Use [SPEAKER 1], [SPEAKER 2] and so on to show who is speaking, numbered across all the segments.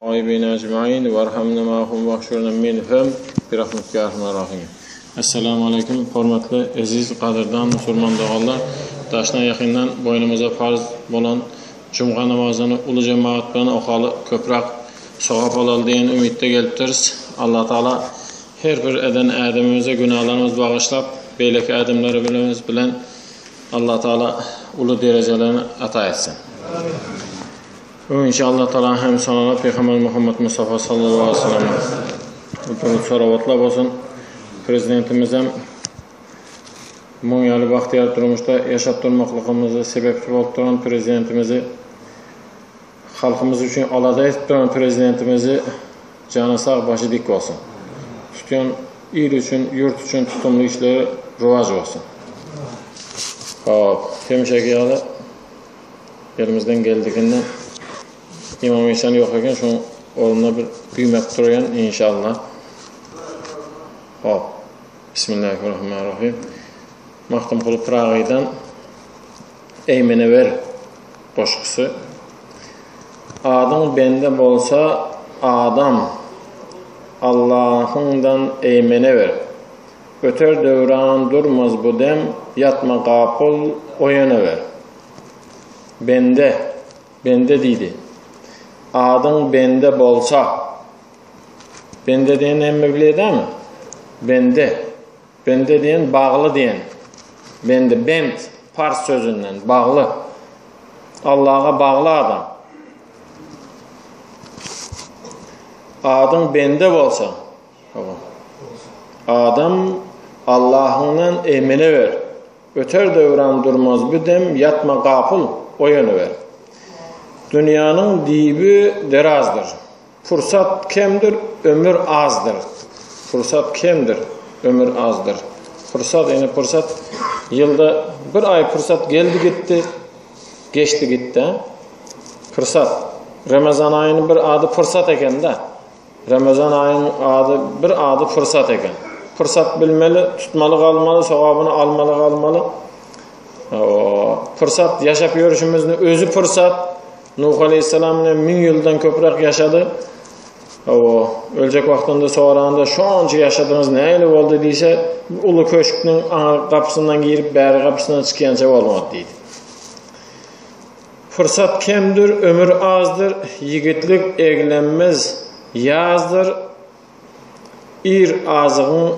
[SPEAKER 1] Aybin ecmaîn varhamna ma'hum wahshurna minhum bi rahmatika ya arhamar rahim. Assalomu alaykum, hurmatli aziz qadrdon musulmon do'stlar. Daşdan yaqindan boynumuza farz bolan juma namozini ulu jamoat bilan aholi ko'proq savob oladi degan umidda kelibmiz. Alloh taolo her bir adamimizga gunohlarimizni bag'ishlab, belki adamlarimiz bilan Alloh taolo ulu darajalarni ato etsin. İnşallah Teala hem sana Peygamber Muhammed Mustafa sallallahu aleyhi ve sellem bütün salavatlar olsun. Prezidentimiz hem Monyalı Bahtiyar durmuşda yaşap durmaklıkımızı sebepçi olup duran prezidentimizi, halkımız için alada etip duran prezidentimizi canı sağ başı dik olsun. Tutuyan il için, yurt için tutumlu işleri rivaj olsun. Temşeki yalı elimizden geldiğinden İmam İhsan yok ekan, şu o'rnida bir kuymak turgan inşallah. Hop. Bismillahirrahmanirrahim. Mahtum qilib Prag'dan Eymene ver qo'shiqsi. Adam bende bolsa adam Allah'ından eymene ver. Öter devran durmaz bu dem, yatma kapıl oyana ver. Bende deydi. Adın bende bolsa, bende diyen emme biledi mi? Bende diyen bağlı diyen. Bend, Fars sözünden bağlı. Allah'a bağlı adam. Adın bende bolsa, adam Allah'ından emine ver. Öter devran durmaz bu dem, yatma kapıl oyunu ver. Dünyanın dibi derazdır. Fırsat kemdir, ömür azdır. Fırsat kemdir, ömür azdır. Fırsat yılda bir ay fırsat geldi gitti, geçti gitti. Fırsat. Ramazan ayının bir adı fırsat eken de. Ramazan ayının adı bir adı fırsat eken. Fırsat bilmeli, tutmalı kalmalı, sevabını almalı kalmalı. Fırsat yaşap görüşümüzün özü fırsat. Nuh Aleyhisselam'ın 1000 yıldan köprek yaşadı. Ölecek vaktinde sonrağında şu anca yaşadığınız neyle oldu deyse ulu köşkünün kapısından girip beri kapısından çıkıyanca olmadı deydi. Fırsat kemdir, ömür azdır, yigitlik eglenmez yazdır, azığın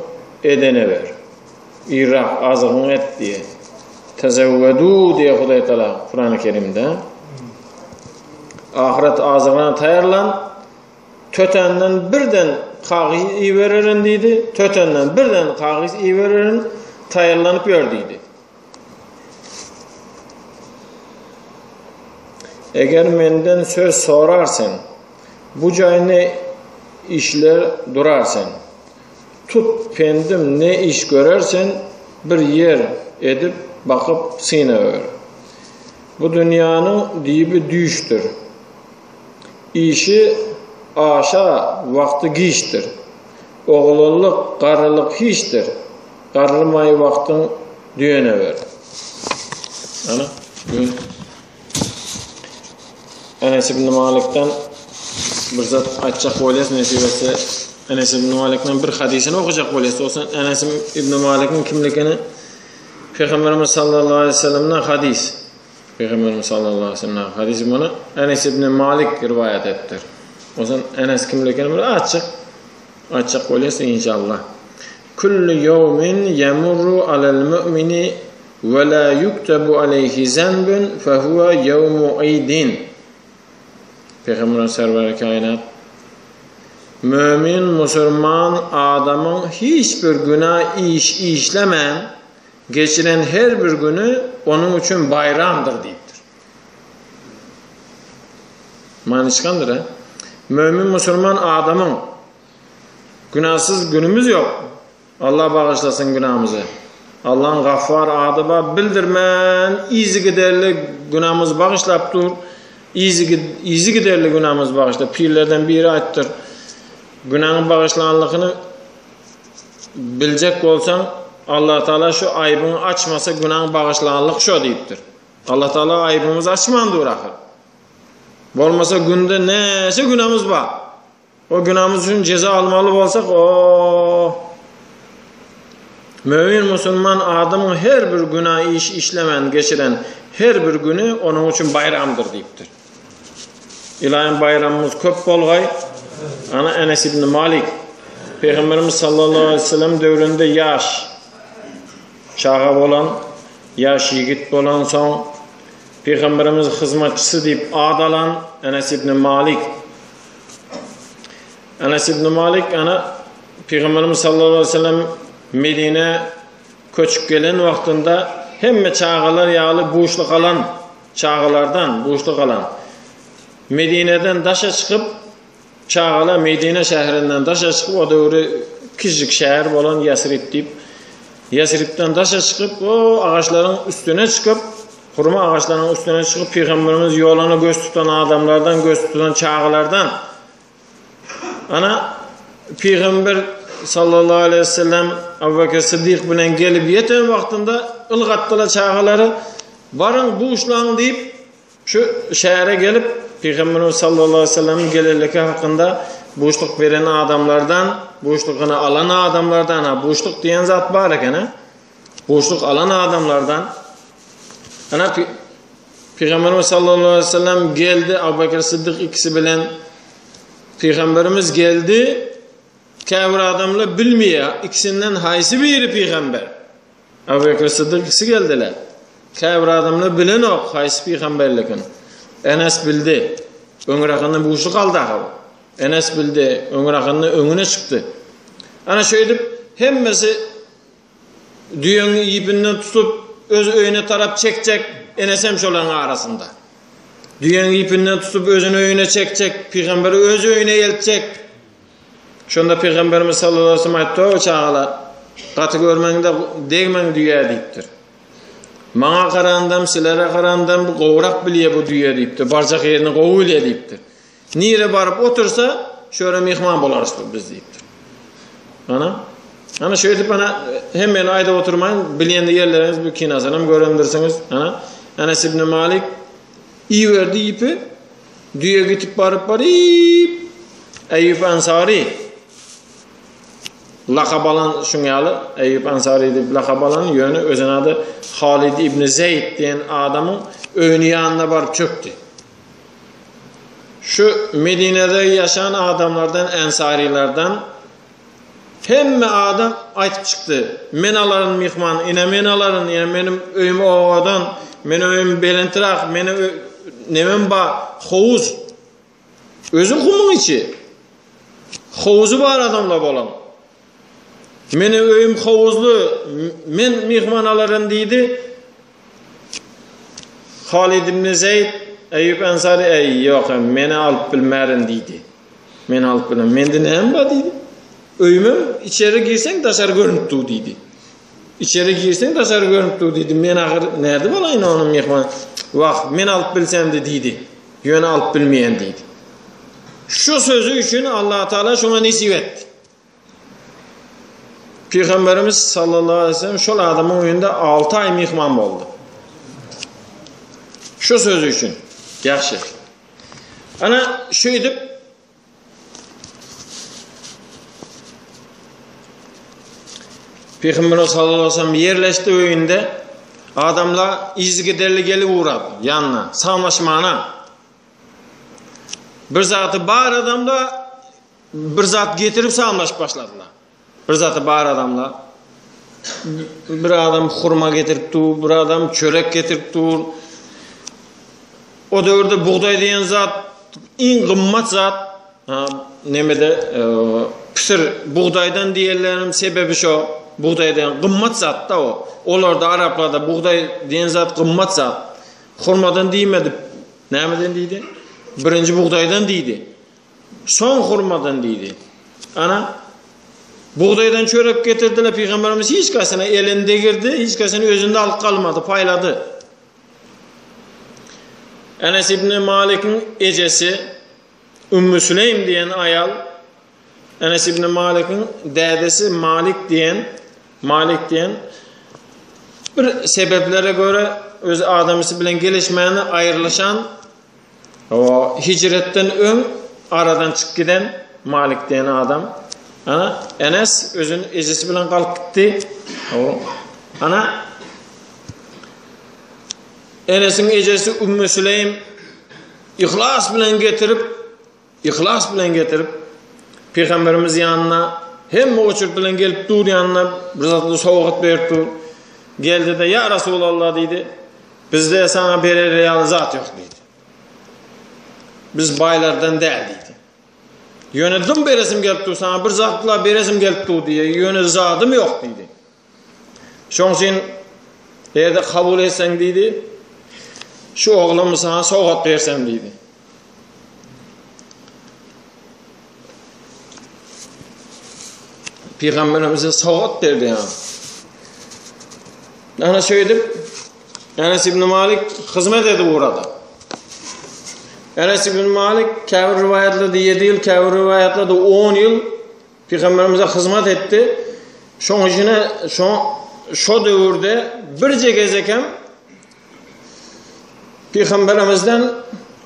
[SPEAKER 1] edene ver. İrrak azığın et diye. Tezevvedu diye Huday Teala Kur'an-ı Kerim'de. Ahiret azığına tayarlan, tötenden birden kagiz iyi veririn deydi, tötenden birden kagiz iyi veririn, tayarlanıp gördüydü. Eğer menden söz sorarsan, bu cay ne işler durarsan, tut pendim ne iş görersen, bir yer edip bakıp sine ver. Bu dünyanın dibi düştür. İşi aşağı vakti giştir. Oğluluk, karılık hiçtir. Karılmayı vaktin düğüne ver. Ana, bugün Enes ibn Malik'ten bir zat açacak olayız nesibesi. Enes ibn Malik'ten bir hadisini okuyacak olayız. Olsun Enes ibn Malik'in kimlikini Peygamberimiz sallallahu aleyhi ve sellem'den hadis. Peygamberimiz sallallahu aleyhi ve sellem hadisi bunu Enes ibn Malik rivayet ettir. O zaman Enes kimlikini böyle açık olaysa inşallah. Kullu yevmin yemurru alel mu'mini ve la yuktabu aleyhi zenbun fehuve yevmu idin. Peygamberimiz server-i kainat mümin, Müslüman adamın hiçbir günah işlemeyen geçiren her bir günü onun için bayramdır deyiptir. Manişkandır ha. Mümin Müslüman adamın günahsız günümüz yok. Allah bağışlasın günahımızı. Allah'ın gaffar adı var. Bildirmen izi giderli günahımız bağışlap dur. İzi giderli günahımız bağışla. Pirlerden biri ayıttır. Günahın bağışlananlığını bilecek olsan Allah Teala şu aybını açmasa günahın bağışlananlık şu deyiptir. Allah Teala aybımızı açmandı uğrakır. Bolmasa günde neyse günahımız var. O günahımız için ceza almalı bolsak o mümin Müslüman adamın her bir günah iş işlemen geçiren her bir günü onun için bayramdır deyiptir. İlahi bayramımız köp bolgay. Ana Enes ibn Malik Peygamberimiz sallallahu aleyhi ve sellem dövründe yaş çağa bolan, yaş yigit bolan son Peygamberimiz hizmetçisi deyip adalan Enes ibn Malik. Enes ibn Malik ana Peygamberimiz sallallahu aleyhi ve sellem Medine köçüp gelen vaktinde hemme çağalar yağlı boşluk alan çağalardan boşluk alan Medine'den daşa çıkıp çağala Medine şehrinden daşa çıkıp o dövrü küçük şehir olan Yasrib deyip Yasrib'den daşa çıkıp o ağaçların üstüne çıkıp hurma ağaçlarının üstüne çıkıp Peygamberimiz yolunu göz tutan adamlardan göz tutan çağalardan ana Peygamber sallallahu aleyhi ve sellem Ebu Bekir Sıddık bilen gelip yeten vaktinde ılgattılar çağaları varın bu uçlan deyip şu şehre gelip Peygamberimiz sallallahu aleyhi ve sellem'in gelirliki hakkında boşluk veren adamlardan, boşlukunu alan adamlardan, boşluk diyen zat var eken, boşluk alan adamlardan. Ana Peygamberimiz sallallahu aleyhi ve sellem geldi, Ebu Bekir Sıddık ikisi bilen Peygamberimiz geldi, kavir adamla bilmiyor, ikisinden haysi biri Peygamber. Ebu Bekir Sıddık ikisi geldiler. Kavir adamla bilen o haysi Peygamberlikin. Enes bildi. Öngürakından boşluk aldı. Enes bildi. Öngürakından önüne çıktı. Ana şöyle hemmesi düğünü ipinden tutup öz öyüne taraf çekecek. Enes hem şoların arasında. Düğünü ipinden tutup özünü öyüne çekecek. Peygamberi öz öyüne yeltecek. Şunda Peygamberimiz sallallahu aleyhi ve sellem ayıttı o çağala. Katı görmende değmen dünya deyiptir. Mağa qarandam, silere qarandam, bu qovraq biliye bu dünya deyiptir. Barcaq yerini qovu ile deyiptir. Nire barıp otursa, şöyle mihman bolarız biz deyiptir. Ana şöyle deyip hemen ayda oturmayın, biliyende yerleriniz bu kinasını göremdirsiniz. Enes ibn Malik iyi verdi ipi, dünya gitip barıp Eyyub Ansari lakab alan şunyalı Eyyub Ansari deyip lakab alan yönü özün adı Halid ibn Zeyd diyen adamın öyünü yanına barıp çöktü. Şu Medine'de yaşayan adamlardan, ensarilerden hemme adam aytıp çıktı. Menaların mihman, ine menaların, ine benim öyüm oğadan, benim öyüm belentirak, benim nemen ba, hovuz. Özün kumun içi. Hovuzu var adamla bolan. Meni öyüm hovuzlu, men mihmanaların deydi. Halid ibn Zeyd, Eyyub Ansari, yok, meni alıp bilmerin deydi. Meni alıp bilmerin. Mende neyim ba deydi. Öyümüm içeri girsen dışarı görüntü deydi. İçeri girsen dışarı görüntü deydi. Men ahir nerede bolayın onun mihman? Vah, men alıp bilsem de deydi. Yönü alıp bilmeyen deydi. Şu sözü için Allah Teala şuna nisip etti. Peygamberimiz sallallahu aleyhi ve sellem şol adamın önünde 6 ay mihman oldu. Şu sözü için. Yaxşı. Ana şu edip Peygamberimiz sallallahu aleyhi ve sellem yerleşti önünde adamla izgiderli gelip uğradı yanına, sağlaşmana. Bir zatı bar adamla bir zat getirip sağlaş başladılar. Bir zatı bar adamla bir adam hurma getirip dur, bir adam çörek getirip dur. O dövrde buğday diyen zat en kımmat zat. Nemede pısır buğdaydan diyenlerin sebebi şu. Buğdaydan kımmat zat da o. Olarda Araplarda buğday diyen zat kımmat zat. Hurmadan diyemedi. Nemeden deydi? Birinci buğdaydan deydi. Son hurmadan deydi. Ana buğdaydan çörek getirdiler Peygamberimiz hiç kasına elinde girdi, hiç kasına özünde alıp kalmadı, payladı. Enes ibn Malik'in ecesi Ümmü Süleym diyen ayal, Enes ibn Malik'in dedesi Malik diyen bir sebeplere göre öz adamısı bilen gelişmeyeni ayrılışan O hicretten ön aradan çık giden Malik diyen adam. Ana Enes özün ejesi bilen kalıp gitti. Ana Enes'in ejesi Ümmü Süleym ihlas bilen getirip Peygamberimiz yanına hem uçup bilen gelip dur yanına bir zatlı soğuk berdi. Geldi de ya Resulallah dedi. Bizde sana berer real zat yok dedi. Biz baylardan değil dedi. Yönetim beresim gelip sana bir zatla beresim gelip diye yönetim zadım yok dedi. Şonun için eğer de kabul etsen dedi. Şu oğlumu sana soğuk versem dedi. Peygamberimize soğuk verdi yani. Ana söyledim. Enes İbn Malik hizmet etti burada. Enes İbn Malik kâvir rivayetlerde 7 yıl, kâvir rivayetlerde 10 yıl Peygamberimize hizmet etti. Şonun için şu dövrde birce gezekem Peygamberimizden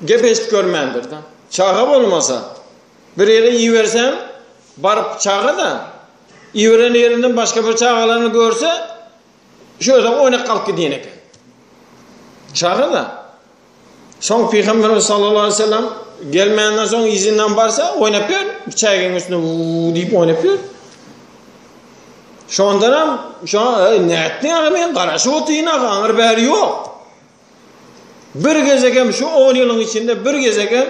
[SPEAKER 1] gepeşt görmendir. Çağa olmasa bir yere iyi versen barıp çağa da iyi veren yerinden başka bir çağalarını görse şöyle oynak kalk gidiyen eken. Çağı da son Peygamberimiz sallallahu aleyhi ve sellem gelmeyenden son izinden varsa oynapıyor. Çağın üstüne deyip oynapıyor. Şu anda ne ettin ağabeyin karaşı otu yine ağır beri yok. Bir gezegen şu 10 yılın içinde bir gezegen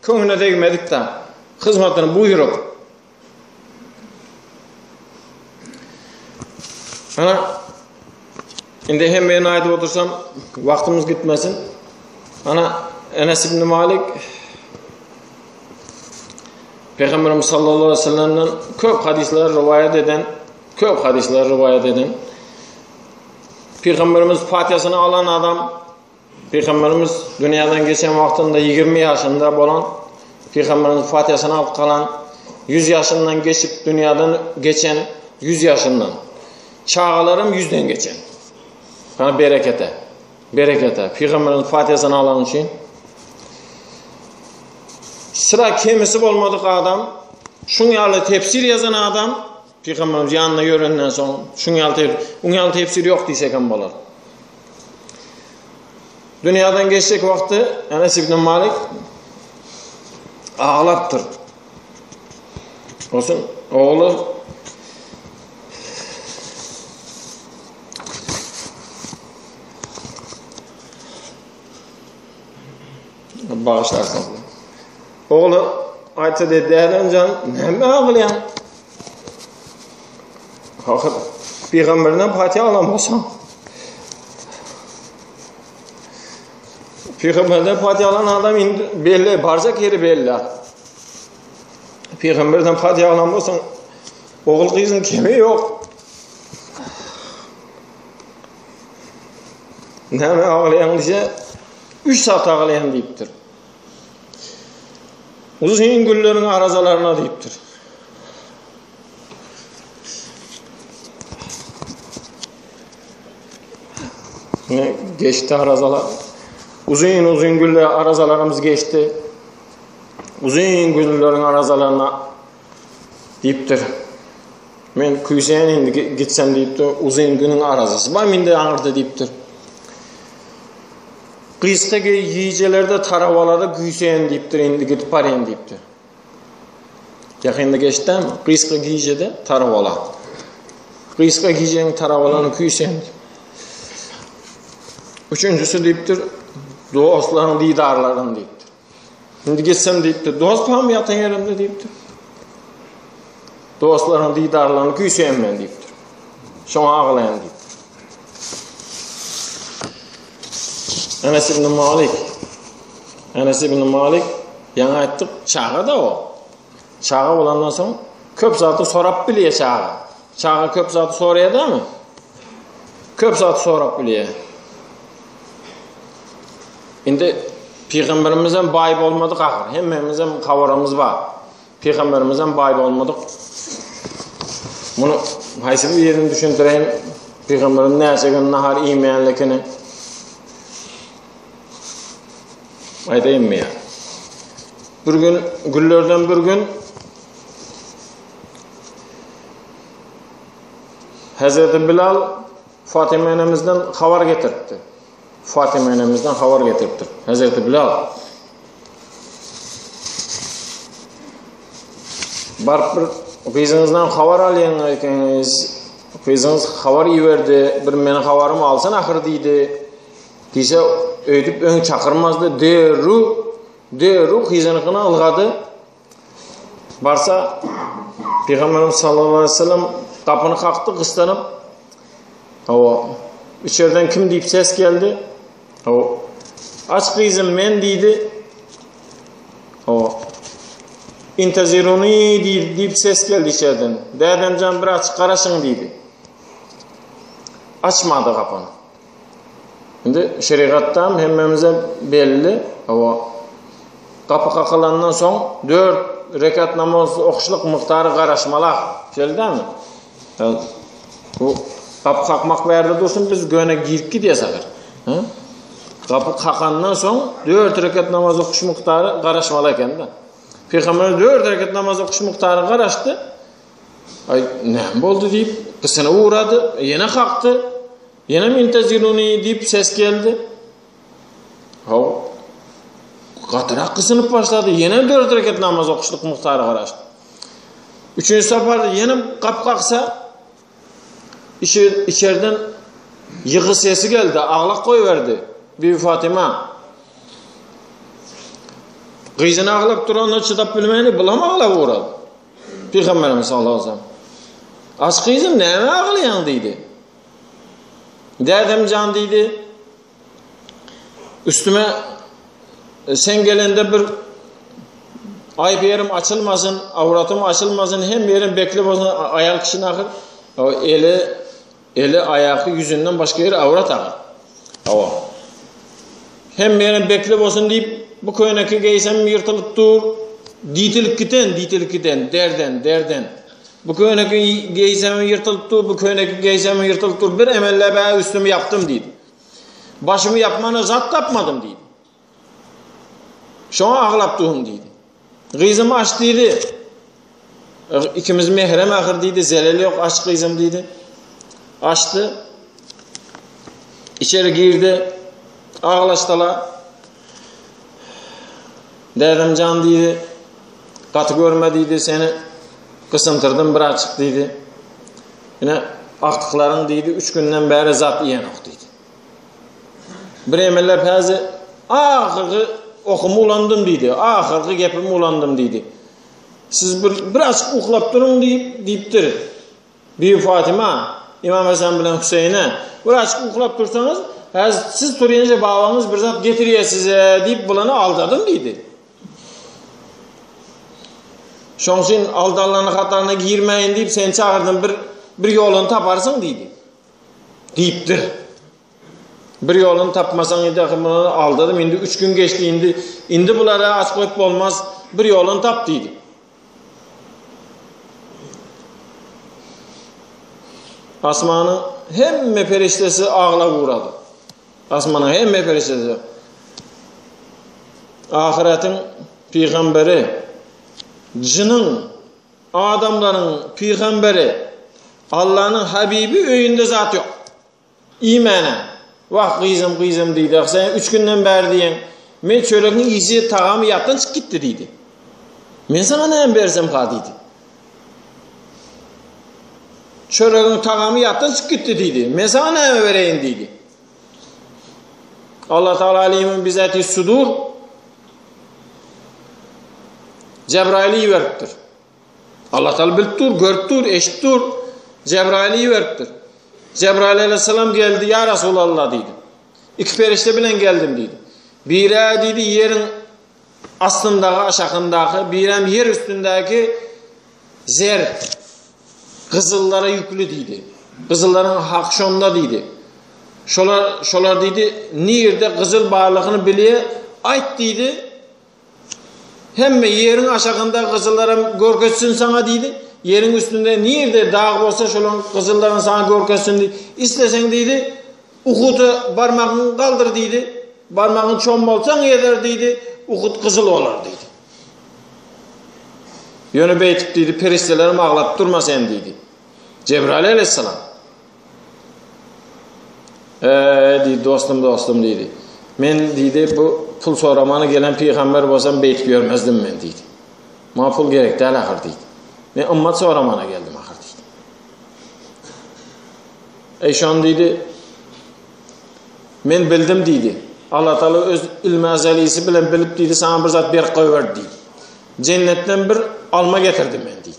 [SPEAKER 1] könüne değmedik de hizmetini buyurup. Ana şimdi hem ben ayda otursam vaktimiz gitmesin. Ana Enes İbn Malik Peygamberimiz sallallahu aleyhi ve sellem'den köp hadisler rivayet eden Peygamberimiz Fatihasını alan adam, Peygamberimiz dünyadan geçen vaktinde 20 yaşında olan Peygamberimiz Fatihasını alıp kalan 100 yaşından geçip dünyadan geçen 100 yaşından çağalarım 100'den geçen. Yani berekete. Peygamberimiz Fatihasını alan için sıra kemisi olmadık adam, şunyalı tefsir yazan adam, Peygamberimiz yanına yörenden sonra şunyalı tefsir yok diysek hem bolar. Dünyadan geçecek vakti Enes İbn Malik ağlattır. Olsun oğlu bağışlarsın. Oğlu aytsa dedi can ne ağlayan? Hakikaten Peygamberden Fatiha alamazsan. Peygamberden Fatiha alan adam belli, barzak yeri belli. Peygamberden Fatiha alamazsan oğul kızın kimi yok. Ne ağlayan diye 3 saat ağlayan deyiptir. Uzun günlerin arazalarına deyiptir. Geçti arazalar. Uzun günler arazalarımız geçti. Uzun günlerin arazalarına deyiptir. Men küyseyen indi gitsem deyiptir. Uzun günün arazası. Bana indi ağırdı deyiptir. Kıyıstaki yiyeceklerde taravalarda küyseyen deyiptir. İndi gidip parayın deyiptir. Yakında geçti mi? Kıyıska yiyecede taravalar. Kıyıska yiyeceğin taravalarını küyseyen deyiptir. Üçüncüsü deyiptir. Dostların didarlarını deyiptir. Şimdi geçsem deyiptir. Dost mı yatan yerimde deyiptir. Dostların didarlarını küyseyen ben deyiptir. Şuna ağlayan deyiptir. Enes İbn Malik yana ayttık çağı da o. Çağı olandan sonra köp zatı sorap biliye çağı. Çağı köp zatı soraya da mı? Köp zatı sorap biliye. Şimdi Peygamberimizden bayip olmadık ahir. Hemmemizden kavarımız var. Peygamberimizden bayip olmadık. Bunu haysi bir yerini düşündüreyim. Peygamberin ne yaşayan nahar imeyenlikini aytayım mı ya? bir gün günlerden bir gün Hazreti Bilal Fatıma enemizden haber getirdi. Fatıma enemizden haber getirdi. Hazreti Bilal barıp bir kızınızdan haber alayan ekeniz, kızınız haber yiverdi, bir meni haberimi alsan ahir deydi. Dise öydüp ön çakırmazdı. Deru kızınıkını algadı. Barsa Peygamberimiz sallallahu aleyhi ve sellem kapını kalktı kıstanıp. İçeriden kim deyip ses geldi? Aç kızım men deydi. İnteziruni deyip ses geldi içeriden. Derdemcan bir açık karasın deydi. Açmadı kapını. Şimdi şeriattan hemmemize belli. Kapı kakılandan son 4 rekat namaz okuşluk miktarı karışmalak. Şöyle değil mi? Yani, bu kapı kakmak verdi dursun biz göğüne girip gidiyor sakır. Kapı kakandan son 4 rekat namaz okuş miktarı karışmalak endi. Peygamber 4 rekat namaz okuş miktarı karıştı. Ay ne oldu deyip kısına uğradı. Yine kalktı. Yine minteziruni deyip ses geldi. Katırak kısınıp başladı. Yine 4 rekat namaz okuşluk miktarı karıştı. 3. seferde yine kapı kalksa içeriden yıkı sesi geldi. Ağlak koyuverdi. Bibi Fatıma. Kızını ağlap duranlar çıdap bilmeyeni bulam ağlap uğradı. Peygamberimiz sallallahu aleyhi ve sellem. Az kızım neyme ağlayan deydi. Dedem can deydi. Üstüme sen gelende bir ayıp yerim açılmasın, avratım açılmasın, hem yerim bekle olsun, ayak kişinin akır. Eli ayağı yüzünden başka yere avrat akır. Hem yerim bekle olsun deyip bu köyneki giysem yırtılıp dur. Ditilip giden, derden. Bu köyneki giysem yırtılıp dur, bu köyneki giysem yırtılıp dur. Bir emelle ben üstümü yaptım deydi. Başımı yapmanı zat tapmadım deydi. Şu an ağlap durun deydi. Kızımı aç deydi. İkimiz mehrem ahir deydi. Zeleli yok aç kızım deydi. Açtı. İçeri girdi. Ağlaştılar. Dedim can deydi. Katı görme deydi seni. Kısıntırdım bir açık deydi. Yine aktıkların deydi. 3 günden beri zat yiyen ok deydi. Bir emeller pezi ahırgı okumu ulandım deydi. Ahırgı gepimi ulandım deydi. Siz bir açık uklap durun deyiptir. Bibi Fatıma, İmam Hasan bilen Hüseyin'e bir açık uklap dursanız siz turuyunca babanız bir zat getiriyor size deyip bulanı aldadım deydi. Şonun için aldallarının hatarına girmeyin deyip sen çağırdın bir yolunu taparsın deydi. Deyiptir. Bir yolunu tapmasan indi aldadım. Indi 3 gün geçti. İndi bunlara aç koyup olmaz. Bir yolunu tap deydi. Asmanın hemme periştesi ağla uğradı. Asmanın hemme periştesi. Ahiretin peygamberi, cinin, adamların peygamberi, Allah'ın Habibi öyünde zat yok. İmene. Vah kızım deydi. Sen 3 günden beri diyen men çöreğin iyisi tağamı yaptın çık gitti deydi. Men sana ne versem ha deydi. Çöreğin tağamı yaptın çık gitti deydi. Men sana ne vereyim deydi. Allah Teala alimin bizati sudur Cebrail'i veriptir. Allah Teala biliptir, görüptir, eşittir. Cebrail'i veriptir. Cebrail aleyhisselam geldi. Ya Resulallah dedi. 2 perişte bilen geldim dedi. Biri dedi yerin aslındaki, aşağındaki, birem yer üstündeki zer kızıllara yüklü dedi. Kızılların hakşonda dedi. Şolar dedi. Nirde kızıl bağlılığını biliye ait dedi. Hem yerin aşağında kızıllara görketsün sana dedi. Yerin üstünde nirde dağ olsa şolan kızılların sana görketsün dedi. İstesen dedi. Uhudu parmağını kaldır dedi. Parmağını çombalsan eder dedi. Uhud kızıl olur dedi. Yönü beytip deydi, periştelerim ağlap durma sen deydi. Cebrail aleyhisselam. Deydi, dostum deydi. Men deydi, bu pul soramanı gelen peygamber olsam beyt görmezdim men deydi. Ma pul gerek değil ahir deydi. Men ümmet soramana geldim ahir deydi. Eşan deydi, men bildim deydi. Allah Teala öz ilmi azalisi bilen bilip deydi, sana bir zat berip koyverdi deydi. Cennetten bir alma getirdim men deydi.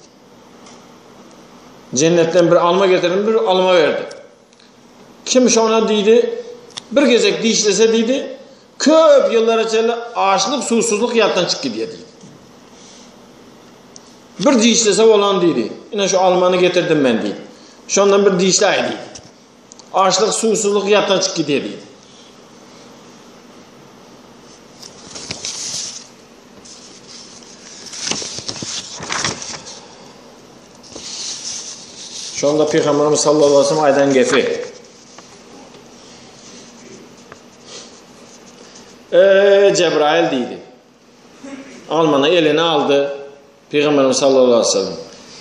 [SPEAKER 1] Cennetten bir alma getirdim, bir alma verdi. Kim şona deydi, bir gezek dişlese deydi, köp yıllar içinde açlık, susuzluk yattan çık gidiyor deydi. Bir dişlese olan deydi. Yine şu almanı getirdim ben deydi. Şondan bir dişlay deydi. Açlık, susuzluk yattan çık gidiyor deydi. Şonda Peygamberimiz sallallahu aleyhi ve sellem aydan gefi. Cebrail deydi. Almanı eline aldı. Peygamberimiz sallallahu aleyhi ve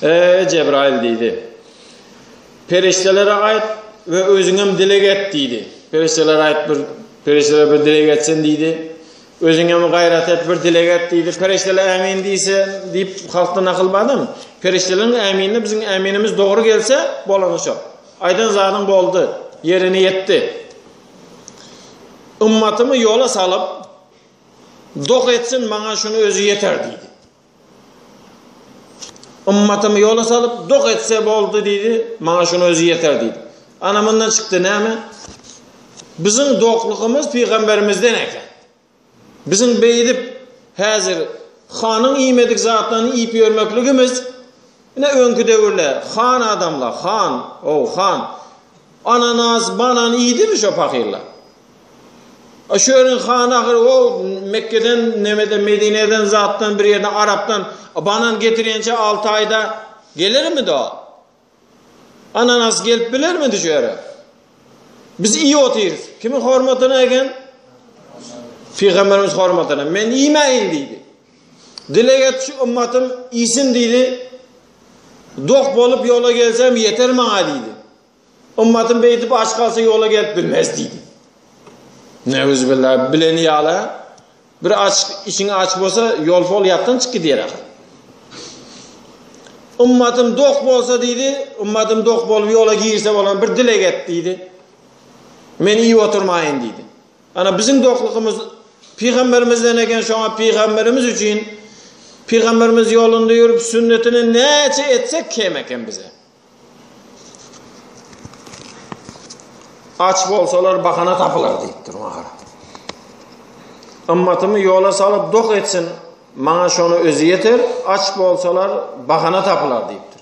[SPEAKER 1] sellem. Cebrail deydi. Periştelere ait ve özüngem dilek et deydi. Periştelere ait periştelere bir dilek etsin deydi. Özüngem gayret et bir dilek et deydi. Perişteler emin deyse deyip halktan akılmadım. Periştelerin eminliği bizim eminimiz doğru gelse bolanışır. Aydan zaten boldu. Yerini yetti. Ümmatımı yola salıp dok etsin bana şunu özü yeter deydi. Ümmatımı yola salıp dok etse boldu deydi. Bana şunu özü yeter deydi. Anamından çıktı ne mi? Bizim dokluğumuz peygamberimizden eken. Bizim beydip hazır hanın imedik zatlarını iyip görmekligimiz ne önkü devirler. Han adamlar, han. Ananas, banan iyiydi mi şu fakirler? Şöyle han ahir o Mekke'den, Medine'den zattan bir yerden Arap'tan banan getiriyince 6 ayda gelir mi daha? Ananas gelip bilir mi dışarı? Biz iyi otururuz. Kimin hürmetine egen? Peygamberimiz hürmetine. Men iyimeyin deydi. Dilek et şu ümmetim iyisin deydi. Dok bolup yola gelsem yeter bana deydi. Ümmetim beytip aç kalsa yola gelip bilmez deydi. Nevzbillah bileni yala. Bir aç, işini aç olsa yol fol yaptan çık gidiyor. Ümmetim dok bolsa deydi. Ümmetim dok bolup yola girse olan bir dilek et deydi. Men iyi oturmayın deydi. Ana bizim dokluğumuz Peygamberimizden eken şu an Peygamberimiz için Peygamberimiz yolunda yürüp sünnetini nece etsek kemeken bize. Aç bolsalar bahana tapılar deyip durma. Ümmetimi yola salıp dok etsin bana şunu özü yeter. Aç bolsalar bahana tapılar deyiptir.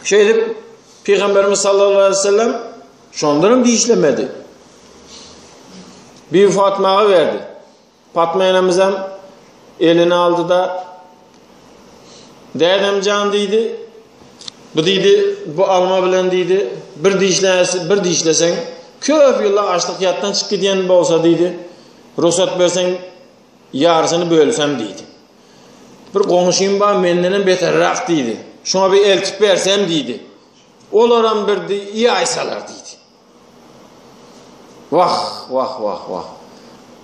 [SPEAKER 1] Şeydi Peygamberimiz sallallahu aleyhi ve sellem şondanım deyişlemedi. Bir Fatma'ya verdi. Fatma enemize elini aldı da dedemcan deydi. Bu deydi, bu alma bilen deydi. Bir dişlesen köp yıllar açlık yattan çık gidiyen bolsa deydi. Ruhsat versen yarısını bölsem deydi. Bir konuşayım bana mendenen beterrak deydi. Şuna bir eltip versem deydi. Olaram bir iyi aysalar deydi. Vah.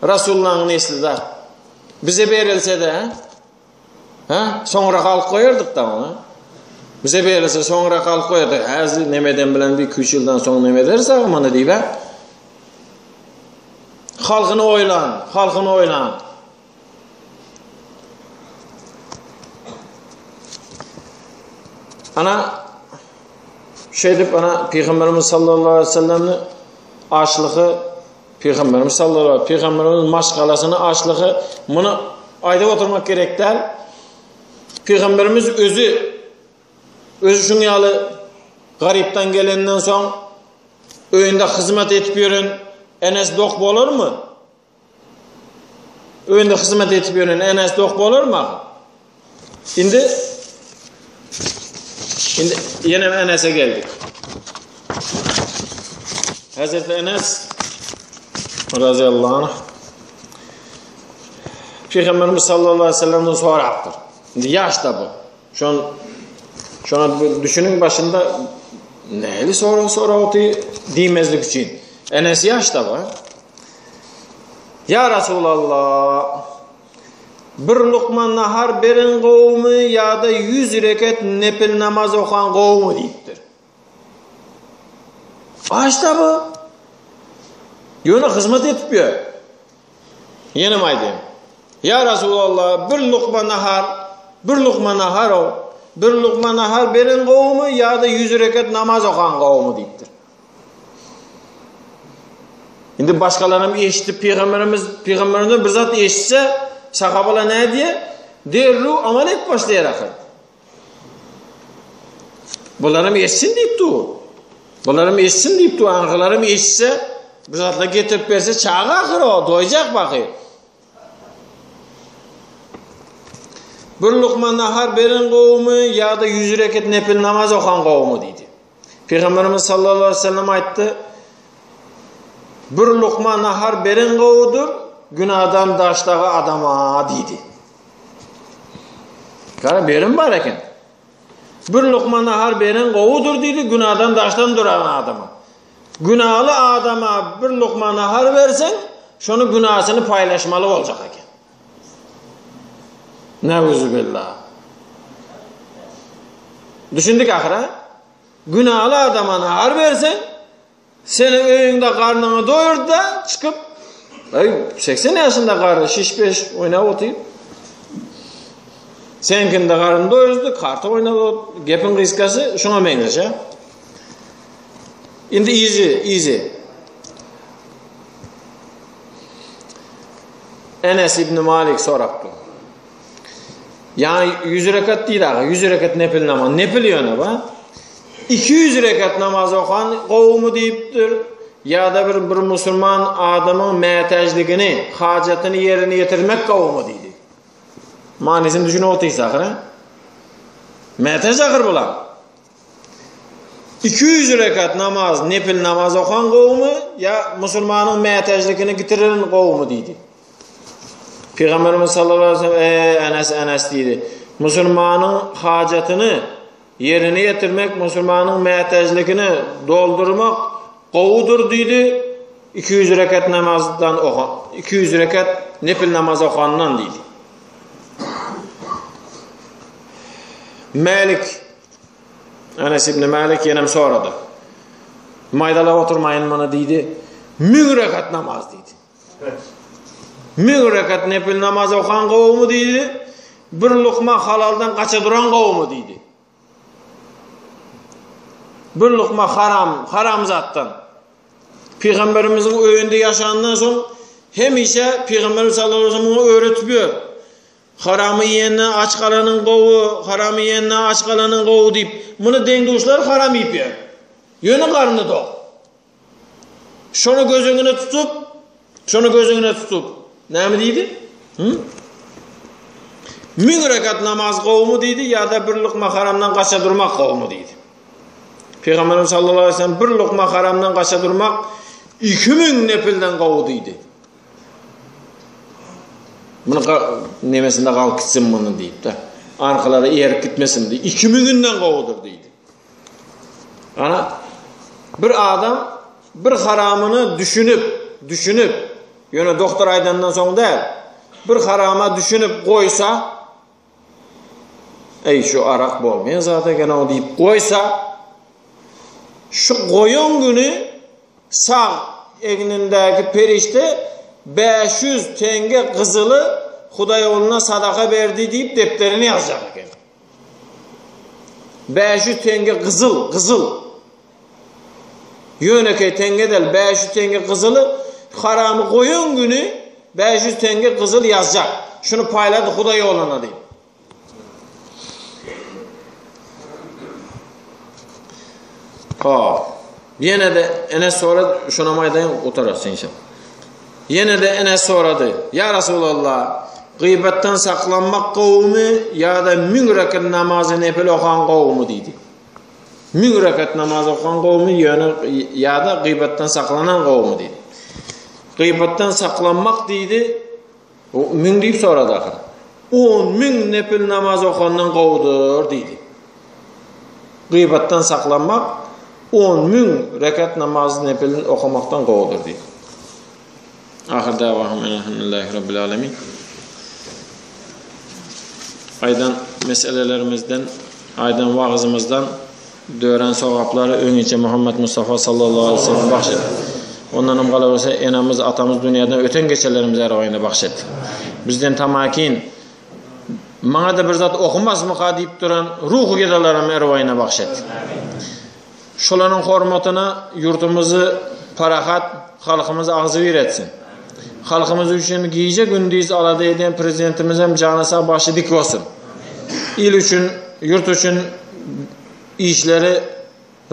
[SPEAKER 1] Resulullah'ın nesli de bize verilse de sonra kalk koyardık da ona. Bize verilse sonra kalk koyardık. Hazır nemeden bilen bir 2-3 yıldan sonra neme derse ama ne deyip halkını oylan. Ana şey deyip ana Peygamberimiz sallallahu aleyhi ve sellem'ni açlığı Peygamberimiz sallallahu aleyhi ve sellem Peygamberimiz maşgalasını açlığı bunu ayda oturmak gerek değil. Peygamberimiz özü şunyalı garipten gelenden son öğünde hizmet etip yürün Enes dok olur mu? Öğünde hizmet etip yürün Enes dok olur mu? Şimdi yine Enes'e geldik. Hazreti Enes radıyallahu anh Peygamberimiz sallallahu aleyhi ve sellem'den soraptır. Şimdi yaş da bu. Şuna düşünün başında neyli sonra otu diymezlik için. Enes yaş da var. Ya Resulallah, bir lokma nahar berin kavmi ya da 100 rekat nepil namaz okan kavmi deyiptir. Açta bu. Yona hizmet etmiyor. Yeni maydım. Ya Resulallah, bir lokma nahar berin kavmi ya da 100 rekat namaz okan kavmi deyiptir. Şimdi başkalarına eşitip peygamberimizden bir zat eşitse sahabalar ne diye? Derru amal et başlayarak. Bunlarım eşitsin deyip tu. Ankalarım eşitse bir zatla getirip verse çağı akır o. Doyacak bakıyor. Bir lokma nahar berin kavmi ya da 100 rekat nepil namaz okan kavmi deydi. Peygamberimiz sallallahu aleyhi ve sellem aytdı. Bir lokma nahar berin kavmidir. Günahdan daştağı adama deydi. Kara berin var eken. Bir lokma nahar berin kavmidir deydi. Günahdan daştan duran adama. Günahlı adama bir lokma nahar versen, şunu günahsını paylaşmalı olacak eken. Neuzubillah. Düşündük ahire. Günahlı adama nahar versen, senin öyünde karnını doyurdu da çıkıp 80 yaşında karnı şiş oynayıp oturup seninkinde karnını doyurdu, kartı oynayıp gepin kıskası şuna meyleşe. Şimdi easy. Enes İbn Malik soraptı. Yani 100 rekat değil ağa, 100 rekat nepil namaz. Nepil yöne ba. 200 rekat namaz okan kavmi deyiptir. Ya da bir Müslüman adamın mehtacligini, hacetini yerine getirmek kavmi deydi. Manisini düşüne otuysa ahire. Mehtac ahir bulan. 200 rekat namaz, nepil namaz okan kavmi ya Müslümanın mehtacligini getiren kavmi deydi. Peygamberimiz sallallahu aleyhi ve sellem Enes deydi. Müslümanın hacetini yerine getirmek, Müslümanın mehtacligini doldurmak kavmidir deydi. 200 rekat namazdan okan, 200 rekat nepil namaz okandan deydi. Malik Enes İbn Malik yenem soradı. Maydala oturmayın bana deydi. 1000 rekat namaz deydi. 1000 rekat nepil namaz okan kavmi deydi. Bir lokma halaldan kaça duran kavmi deydi. Bir lokma haram zattan. Peygamberimizin öğünde yaşandan son hemişe Peygamberimiz sallallahu aleyhi ve sellem öğretmiyor. Haramı yiyenle aç kalanın kovu, haramı yiyenle aç kalanın kovu deyip bunu dengduşlar haram yiyor. Yönü karnı da. Şunu gözüne tutup ne mi deydi? 1000 rekat namaz kavmi deydi ya da bir lokma haramdan kaça durmak kavmi deydi. Peygamberimiz sallallahu aleyhi ve sellem bir lokma haramdan kaça durmak 2000 nepilden kavmi deydi. Bunu nemesinde kalk gitsin bunu deyip de arkalara eğerip gitmesin diye 2000'den kovudur deydi. Ana bir adam bir haramını düşünüp yine doktor aydandan sonra değil bir harama düşünüp koysa şu arak bolmayan zaten gene o deyip koysa şu koyun günü sağ egnindeki perişte 500 tenge kızılı Huday yoluna sadaka verdi deyip defterini yazacak. 500 tenge kızıl. Yöneke tenge del 500 tenge kızılı haramı koyun günü 500 tenge kızıl yazacak. Şunu payladı Huday yoluna deyip. Yine de Enes sonra şuna maydayım oturasın inşallah. Yine de Enes soradı. Ya Resulallah, gıybetten saklanmak kavmi ya da 1000 rekat namazı nepil okan kavmi deydi. 1000 rekat namaz okan kavmi ya da gıybetten saklanan kavmi deydi. Gıybetten saklanmak deydi. O 1000 deyip soradı axir. 10.000 nepil namaz oxandan qovdur deydi. Gıybatdan saklanmak 10.000 rekat namaz nepilin okumaktan qovdur deydi. Ahir davahum elhamdülillahi rabbil alemin. Aydan meselelerimizden, aydan vaazımızdan dören savapları öňeçe Muhammed Mustafa sallallahu aleyhi ve sellem bahşet. Ondan hem qalaverse enamiz, atamız dünyadan öten geçerlerimiz erwayna bahşet. Bizden tamakin mana da bir zat okunmasmı deyip duran ruhu gedalaram erwayna bahşet. Şolarning hormatına yurtumuzu parahat, halkımızı ağzı veretsin. Halkımız üçün giyece gündüz alada eden prezidentimiz hem canısa başı dik olsun. İl üçün, yurt üçün işleri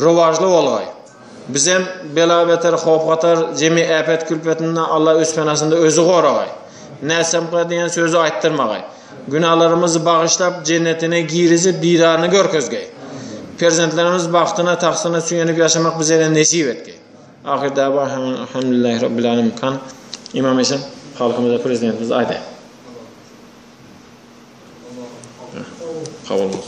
[SPEAKER 1] rivajlı olay. Bizim bela beter, xof qatar, cemi afet külfetinden Allah öz penasında özü qoragay. Näsemqe diyen sözü ayttırmagay. Günahlarımızı bağışlap cennetine girizip didarını görkezgey. Perzentlerimiz bahtına, tahtına süyenip yaşamak bize nesip etgey. Ahir dava elhamdülillahi rabbil alemin kan. İmam Eşen halkımıza prezidentimiz ayda. Kabul olsun.